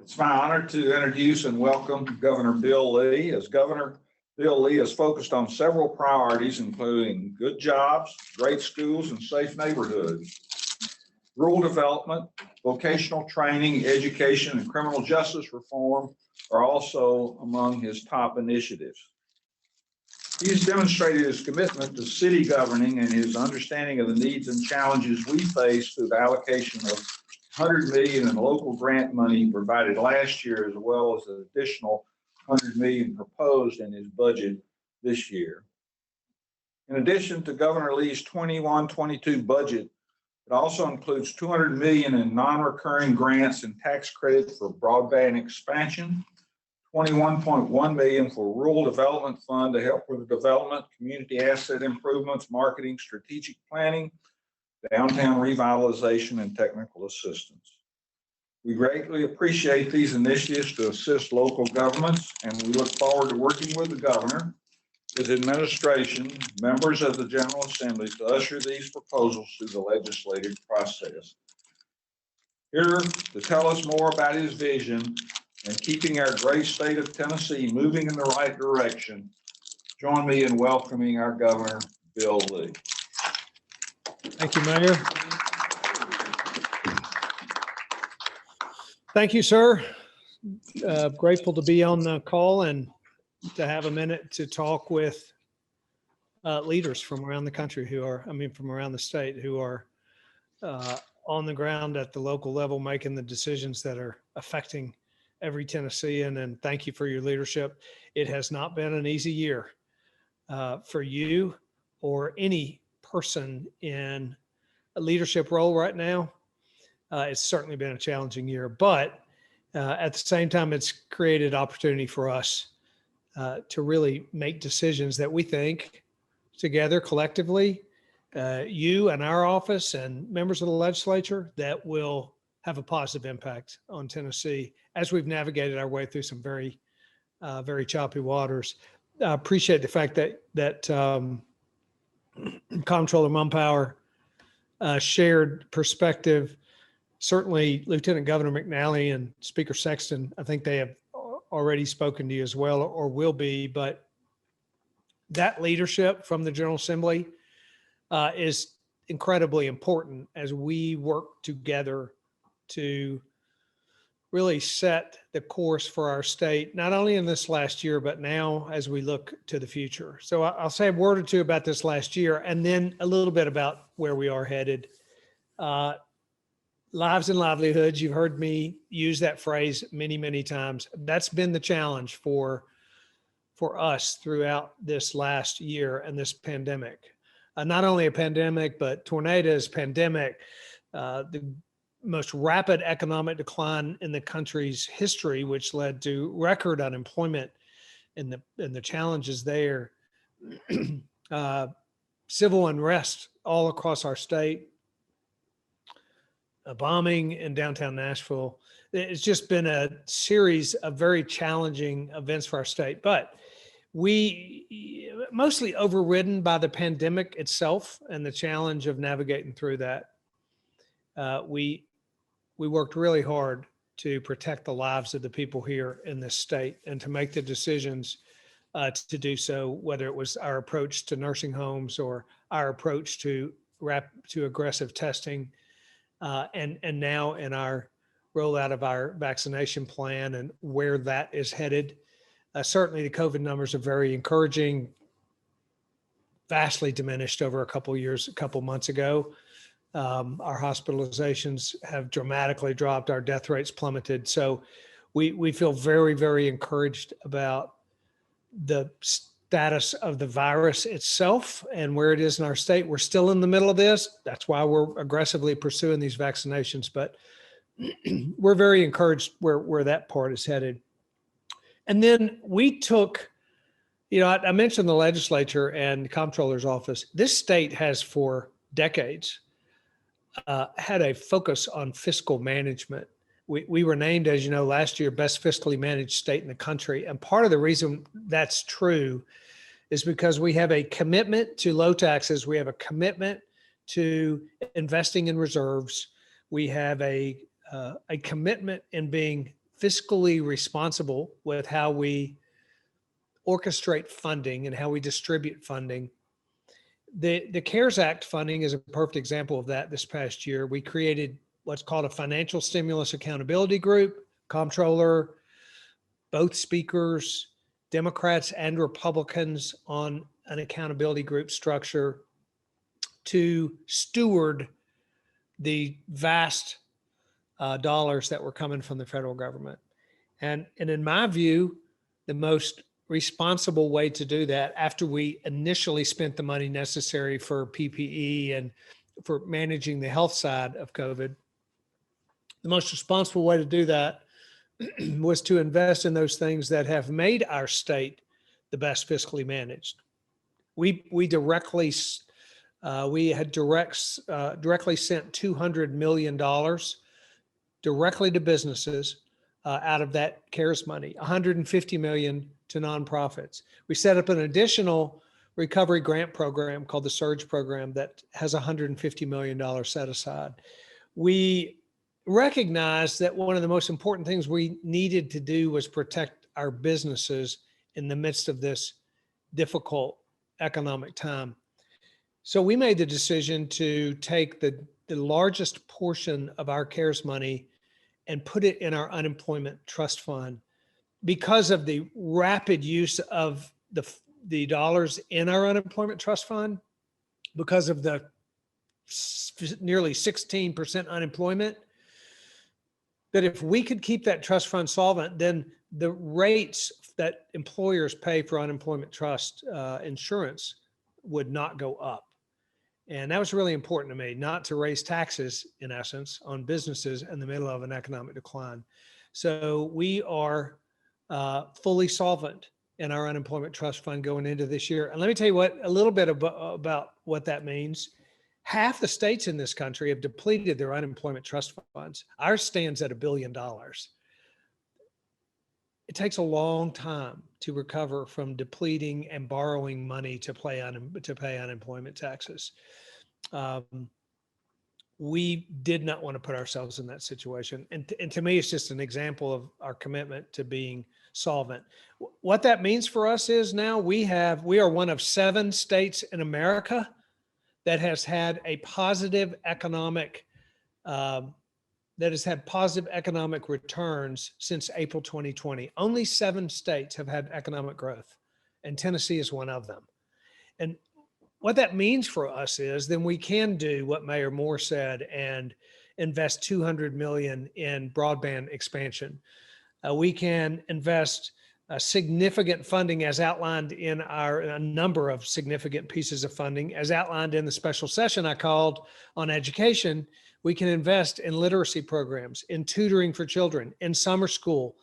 It's my honor to introduce and welcome Governor Bill Lee. As Governor, Bill Lee is focused on several priorities, including good jobs, great schools, and safe neighborhoods. Rural development, vocational training, education, and criminal justice reform are also among his top initiatives. He's demonstrated his commitment to city governing and his understanding of the needs and challenges we face through the allocation of $100 million in local grant money provided last year, as well as an additional $100 million proposed in his budget this year. In addition to Governor Lee's 21-22 budget, it also includes $200 million in non-recurring grants and tax credits for broadband expansion, $21.1 million for Rural Development Fund to help with the development, community asset improvements, marketing, strategic planning, downtown revitalization, and technical assistance. We greatly appreciate these initiatives to assist local governments, and we look forward to working with the governor, his administration, members of the General Assembly to usher these proposals through the legislative process. Here to tell us more about his vision and keeping our great state of Tennessee moving in the right direction, join me in welcoming our Governor, Bill Lee. Thank you, Mayor. Thank you, sir. Grateful to be on the call and to have a minute to talk with leaders from around the country from around the state who are on the ground at the local level, making the decisions that are affecting every Tennessean. And thank you for your leadership. It has not been an easy year for you or any person in a leadership role right now. It's certainly been a challenging year, but at the same time, it's created opportunity for us to really make decisions that we think together collectively, you and our office and members of the legislature, that will have a positive impact on Tennessee as we've navigated our way through some very, very choppy waters. I appreciate the fact that Comptroller Mumpower shared perspective. Certainly, Lieutenant Governor McNally and Speaker Sexton, I think they have already spoken to you as well, or will be, but that leadership from the General Assembly is incredibly important as we work together to really set the course for our state, not only in this last year, but now as we look to the future. So I'll say a word or two about this last year and then a little bit about where we are headed. Lives and livelihoods, you've heard me use that phrase many, many times. That's been the challenge for us throughout this last year and this pandemic. Not only a pandemic, but tornadoes, pandemic, the most rapid economic decline in the country's history, which led to record unemployment and the challenges there, civil unrest all across our state, a bombing in downtown Nashville. It's just been a series of very challenging events for our state, but we mostly overridden by the pandemic itself and the challenge of navigating through that. We worked really hard to protect the lives of the people here in this state and to make the decisions to do so, whether it was our approach to nursing homes or our approach to aggressive testing, and now in our rollout of our vaccination plan and where that is headed. Certainly the COVID numbers are very encouraging, vastly diminished over a couple months ago. Our hospitalizations have dramatically dropped. Our death rates plummeted. So we feel very, very encouraged about the status of the virus itself and where it is in our state. We're still in the middle of this. That's why we're aggressively pursuing these vaccinations, but we're very encouraged where that part is headed. And then we took, I mentioned the legislature and the comptroller's office. This state has for decades had a focus on fiscal management. We were named, as you know, last year, best fiscally managed state in the country. And part of the reason that's true is because we have a commitment to low taxes. We have a commitment to investing in reserves. We have a commitment in being fiscally responsible with how we orchestrate funding and how we distribute funding. The CARES Act funding is a perfect example of that. This past year, we created what's called a financial stimulus accountability group, comptroller, both speakers, Democrats and Republicans on an accountability group structure to steward the vast dollars that were coming from the federal government. And in my view, the most responsible way to do that, after we initially spent the money necessary for PPE and for managing the health side of COVID, the most responsible way to do that was to invest in those things that have made our state the best fiscally managed. We directly sent $200 million directly to businesses out of that CARES money, $150 million to nonprofits. We set up an additional recovery grant program called the Surge program that has $150 million set aside. We recognized that one of the most important things we needed to do was protect our businesses in the midst of this difficult economic time. So we made the decision to take the largest portion of our CARES money and put it in our unemployment trust fund. Because of the rapid use of the dollars in our unemployment trust fund, because of the nearly 16% unemployment, that if we could keep that trust fund solvent, then the rates that employers pay for unemployment trust insurance would not go up. And that was really important to me, not to raise taxes, in essence, on businesses in the middle of an economic decline. So we are fully solvent in our unemployment trust fund going into this year. And let me tell you a little bit about what that means. Half the states in this country have depleted their unemployment trust funds. Ours stands at $1 billion. It takes a long time to recover from depleting and borrowing money to pay unemployment taxes. We did not want to put ourselves in that situation. And to me, it's just an example of our commitment to being solvent. What that means for us is now we are one of 7 states in America that has had a positive economic returns since April 2020. Only 7 states have had economic growth, and Tennessee is one of them. And what that means for us is then we can do what Mayor Moore said and invest $200 million in broadband expansion. We can invest significant funding as outlined in a number of significant pieces of funding, as outlined in the special session I called on education. We can invest in literacy programs, in tutoring for children, in summer school.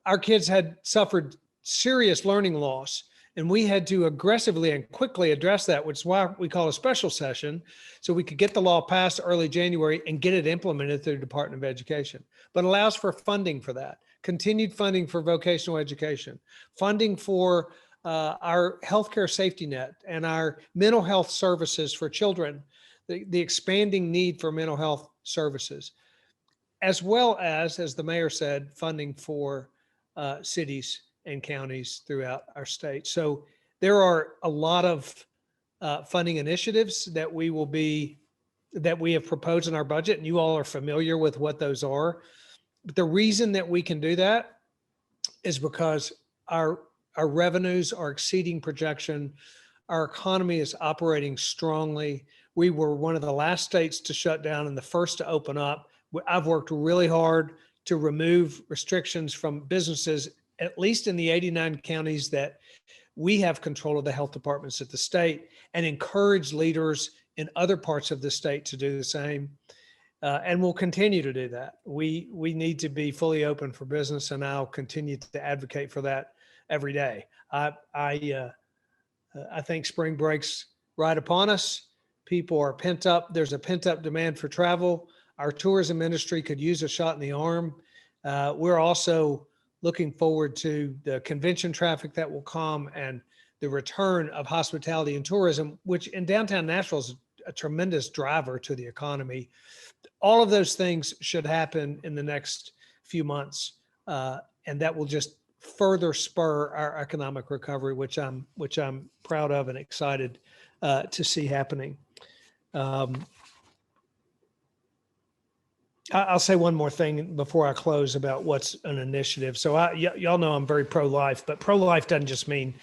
Our kids had suffered serious learning loss, and we had to aggressively and quickly address that, which is why we call a special session, so we could get the law passed early January and get it implemented through the Department of Education. But allows for funding for that, continued funding for vocational education, funding for our healthcare safety net and our mental health services for children, the expanding need for mental health services, as well as the mayor said, funding for cities and counties throughout our state. So there are a lot of funding initiatives that we have proposed in our budget, and you all are familiar with what those are. But the reason that we can do that is because our revenues are exceeding projection. Our economy is operating strongly. We were one of the last states to shut down and the first to open up. I've worked really hard to remove restrictions from businesses, at least in the 89 counties that we have control of the health departments at the state, and encourage leaders in other parts of the state to do the same. And we'll continue to do that. We need to be fully open for business, and I'll continue to advocate for that every day. I think spring break's right upon us. People are pent up. There's a pent up demand for travel. Our tourism industry could use a shot in the arm. We're also looking forward to the convention traffic that will come and the return of hospitality and tourism, which in downtown Nashville is a tremendous driver to the economy. All of those things should happen in the next few months, and that will just further spur our economic recovery, which I'm proud of and excited to see happening. I'll say one more thing before I close about what's an initiative. So y'all know I'm very pro-life, but pro-life doesn't just mean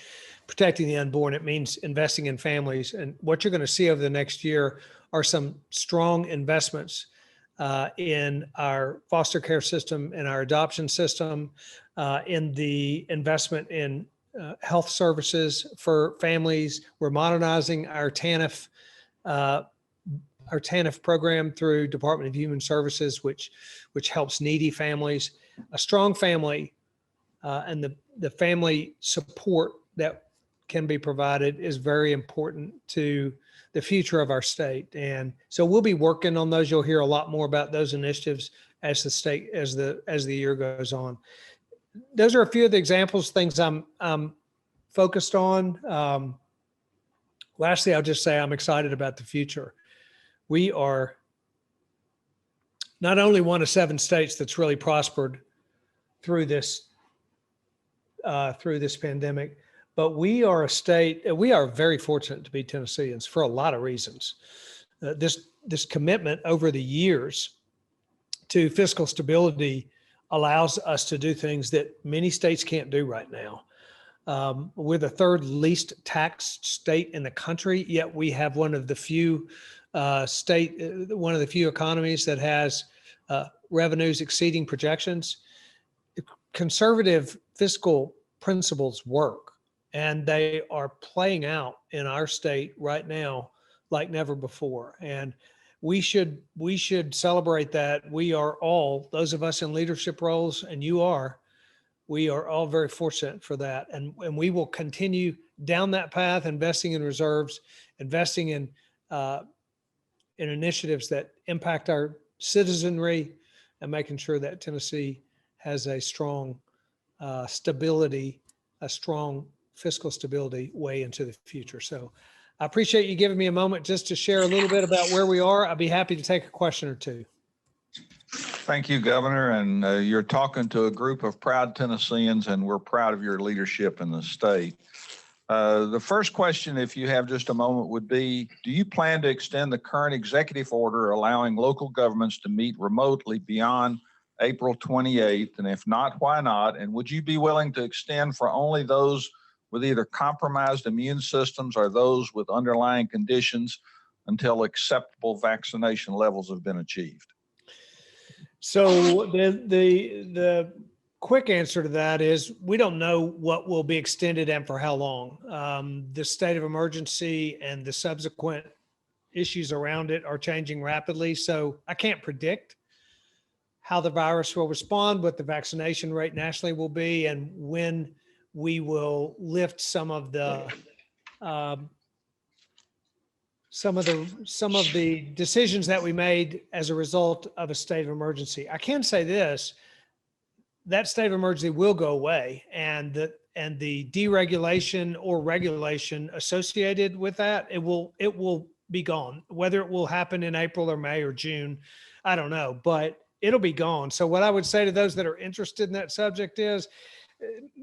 protecting the unborn. It means investing in families. And what you're going to see over the next year are some strong investments in our foster care system, in our adoption system, in the investment in health services for families. We're modernizing our TANF program through Department of Human Services, which helps needy families. A strong family and the family support that can be provided is very important to the future of our state. And so we'll be working on those. You'll hear a lot more about those initiatives as the year goes on. Those are a few of the examples, things I'm focused on. Lastly, I'll just say I'm excited about the future. We are not only one of 7 states that's really prospered through this pandemic, but we are very fortunate to be Tennesseans for a lot of reasons. This commitment over the years to fiscal stability allows us to do things that many states can't do right now. We're the 3rd least taxed state in the country, yet we have one of the few economies that has revenues exceeding projections. Conservative fiscal principles work, and they are playing out in our state right now like never before. And we should celebrate that. We are all, those of us in leadership roles, and we are all very fortunate for that. And we will continue down that path, investing in reserves, investing in initiatives that impact our citizenry, and making sure that Tennessee has a strong strong fiscal stability way into the future. So I appreciate you giving me a moment just to share a little bit about where we are. I'd be happy to take a question or two. Thank you, Governor. And you're talking to a group of proud Tennesseans, and we're proud of your leadership in the state. The first question, if you have just a moment, would be, do you plan to extend the current executive order allowing local governments to meet remotely beyond April 28th? And if not, why not? And would you be willing to extend for only those with either compromised immune systems or those with underlying conditions until acceptable vaccination levels have been achieved? So the quick answer to that is we don't know what will be extended and for how long. The state of emergency and the subsequent issues around it are changing rapidly. So I can't predict how the virus will respond, what the vaccination rate nationally will be, and when we will lift some of the decisions that we made as a result of a state of emergency. I can say this: that state of emergency will go away, and the deregulation or regulation associated with that, it will be gone. Whether it will happen in April or May or June, I don't know, but it'll be gone. So what I would say to those that are interested in that subject is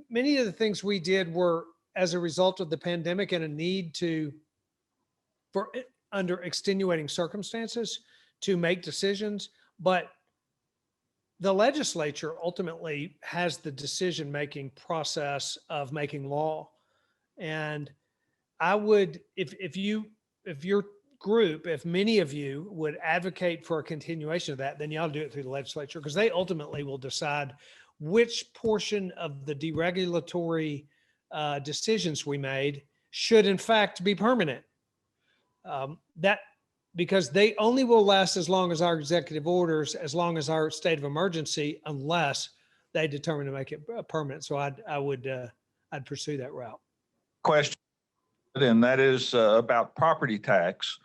many of the things we did were as a result of the pandemic and a need for under extenuating circumstances to make decisions, but the legislature ultimately has the decision-making process of making law. And I would, if many of you would advocate for a continuation of that, then you ought to do it through the legislature, because they ultimately will decide which portion of the deregulatory decisions we made should in fact be permanent. Because they only will last as long as our executive orders, as long as our state of emergency, unless they determine to make it permanent. So I'd pursue that route. Question, and that is about property tax.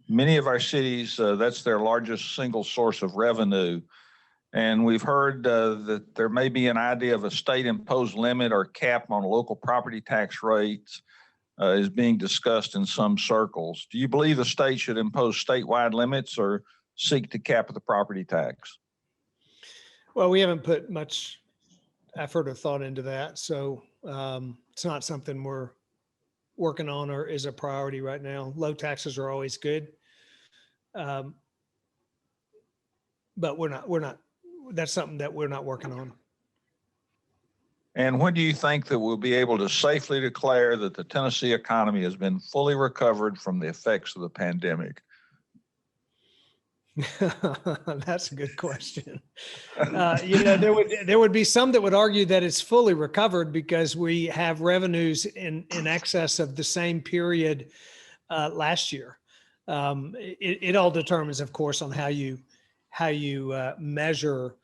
Many of our cities, that's their largest single source of revenue. And we've heard that there may be an idea of a state-imposed limit or cap on local property tax rates is being discussed in some circles. Do you believe the state should impose statewide limits or seek to cap the property tax? Well, we haven't put much effort or thought into that. So it's not something we're working on or is a priority right now. Low taxes are always good. Um, but that's something that we're not working on. And when do you think that we'll be able to safely declare that the Tennessee economy has been fully recovered from the effects of the pandemic? That's a good question. There would be some that would argue that it's fully recovered because we have revenues in excess of the same period last year. It all determines, of course, on how you measure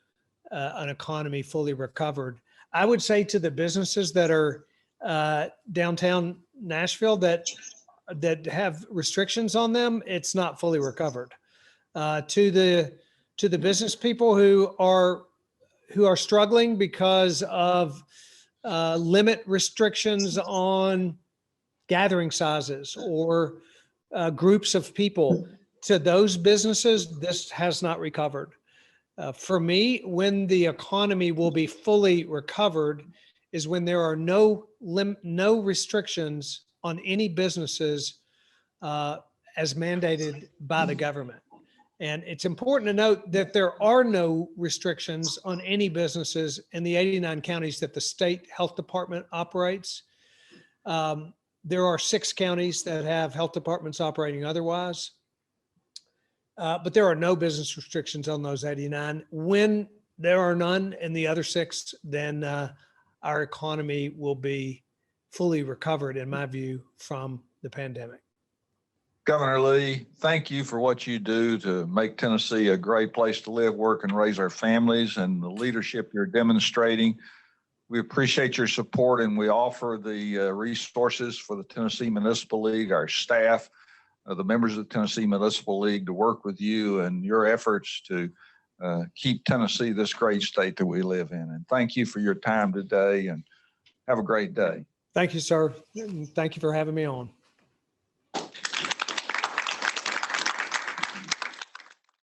an economy fully recovered. I would say to the businesses that are downtown Nashville that have restrictions on them, it's not fully recovered. To the business people who are struggling because of limit restrictions on gathering sizes or groups of people, to those businesses, this has not recovered. For me, when the economy will be fully recovered is when there are no restrictions on any businesses as mandated by the government. And it's important to note that there are no restrictions on any businesses in the 89 counties that the state health department operates. There are 6 counties that have health departments operating otherwise. But there are no business restrictions on those 89. When there are none in the other 6, then our economy will be fully recovered, in my view, from the pandemic. Governor Lee, thank you for what you do to make Tennessee a great place to live, work, and raise our families, and the leadership you're demonstrating. We appreciate your support, and we offer the resources for the Tennessee Municipal League, our staff, the members of the Tennessee Municipal League, to work with you and your efforts to keep Tennessee this great state that we live in. And thank you for your time today, and have a great day. Thank you, sir. And thank you for having me on.